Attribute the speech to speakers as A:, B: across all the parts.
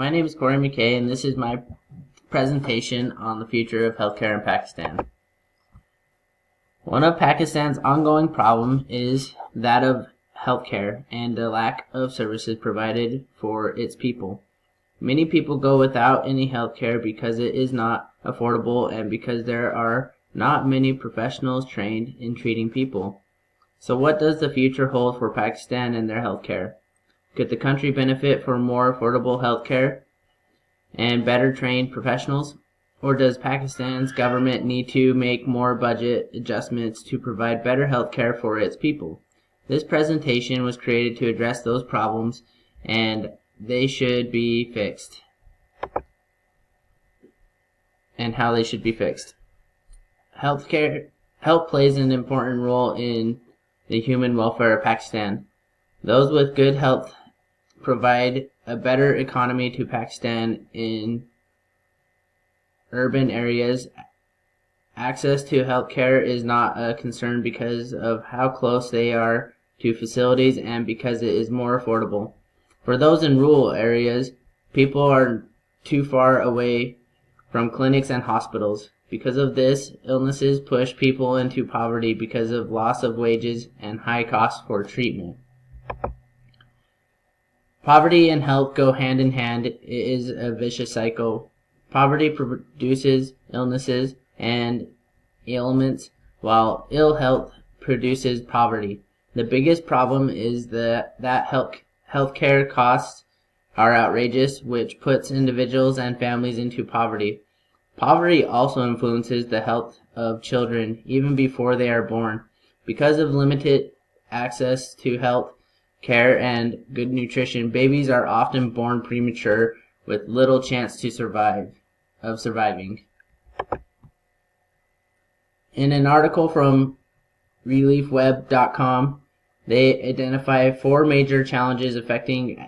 A: My name is Corey McKay, and this is my presentation on the future of healthcare in Pakistan. One of Pakistan's ongoing problems is that of healthcare and the lack of services provided for its people. Many people go without any healthcare because it is not affordable and because there are not many professionals trained in treating people. So what does the future hold for Pakistan and their healthcare? Could the country benefit from more affordable healthcare and better trained professionals? Or does Pakistan's government need to make more budget adjustments to provide better healthcare for its people? This presentation was created to address those problems, and they should be fixed. And how they should be fixed. Health plays an important role in the human welfare of Pakistan. Those with good health provide a better economy to Pakistan in urban areas. Access to healthcare is not a concern because of how close they are to facilities and because it is more affordable. For those in rural areas, people are too far away from clinics and hospitals. Because of this, illnesses push people into poverty because of loss of wages and high costs for treatment. Poverty and health go hand in hand. It is a vicious cycle. Poverty produces illnesses and ailments, while ill health produces poverty. The biggest problem is that healthcare costs are outrageous, which puts individuals and families into poverty. Poverty also influences the health of children even before they are born. Because of limited access to health care and good nutrition, babies are often born premature with little chance to surviving. In an article from reliefweb.com, they identify 4 major challenges affecting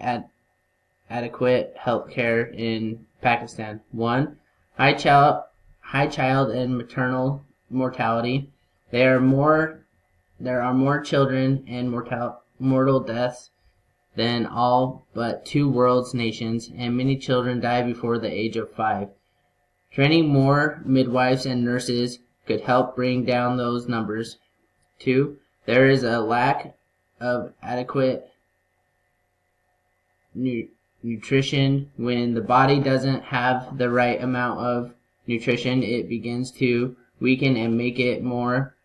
A: adequate health care in Pakistan. 1. High child and maternal mortality. There are more children and mortal deaths than all but 2 world nations, and many children die before the age of 5. Training more midwives and nurses could help bring down those numbers. 2. There is a lack of adequate nutrition. When the body doesn't have the right amount of nutrition, it begins to weaken and make it more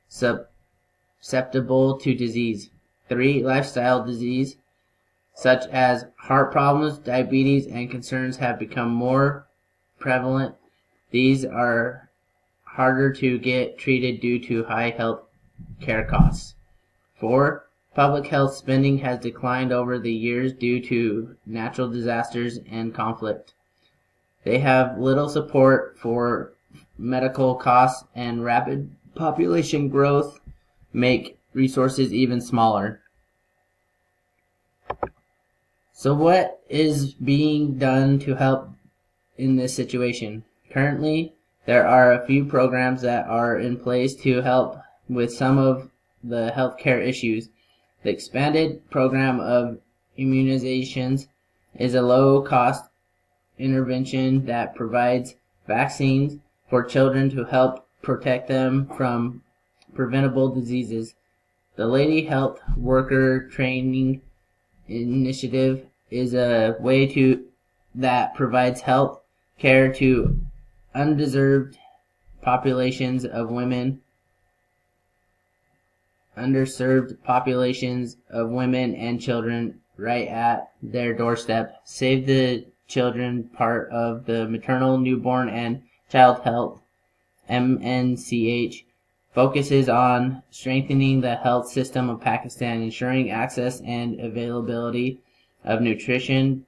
A: susceptible to disease. 3. Lifestyle disease such as heart problems, diabetes, and concerns have become more prevalent. These are harder to get treated due to high health care costs. 4. Public health spending has declined over the years due to natural disasters and conflict. They have little support for medical costs, and rapid population growth make resources even smaller. So what is being done to help in this situation? Currently, there are a few programs that are in place to help with some of the healthcare issues. The expanded program of immunizations is a low-cost intervention that provides vaccines for children to help protect them from preventable diseases. The Lady Health Worker Training Initiative is a way that provides health care to underserved populations of women and children right at their doorstep. Save the Children part of the Maternal, Newborn, and Child Health MNCH focuses on strengthening the health system of Pakistan, ensuring access and availability of nutrition,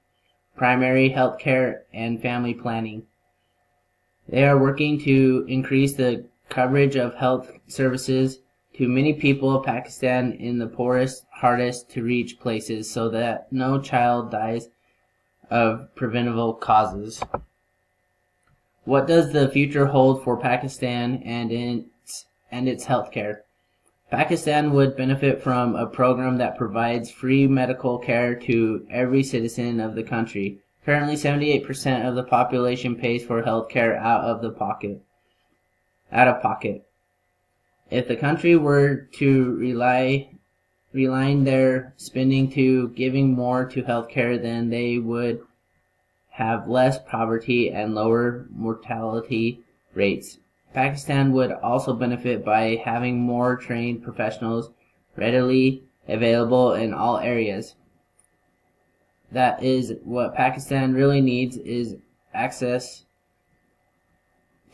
A: primary health care, and family planning. They are working to increase the coverage of health services to many people of Pakistan in the poorest, hardest to reach places so that no child dies of preventable causes. What does the future hold for Pakistan and its healthcare? Pakistan would benefit from a program that provides free medical care to every citizen of the country. Currently, 78% of the population pays for healthcare out of pocket. If the country were to realign their spending to giving more to healthcare, then they would have less poverty and lower mortality rates. Pakistan would also benefit by having more trained professionals readily available in all areas. That is what Pakistan really needs, is access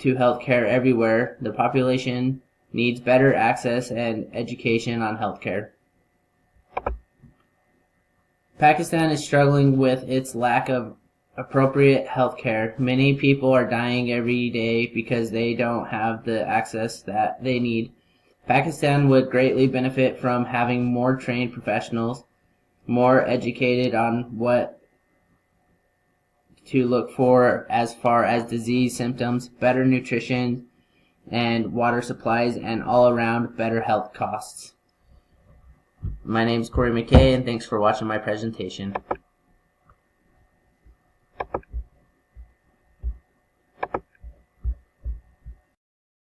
A: to healthcare everywhere. The population needs better access and education on healthcare. Pakistan is struggling with its lack of appropriate healthcare. Many people are dying every day because they don't have the access that they need. Pakistan would greatly benefit from having more trained professionals, more educated on what to look for as far as disease symptoms, better nutrition and water supplies, and all around better health costs. My name is Corey McKay, and thanks for watching my presentation.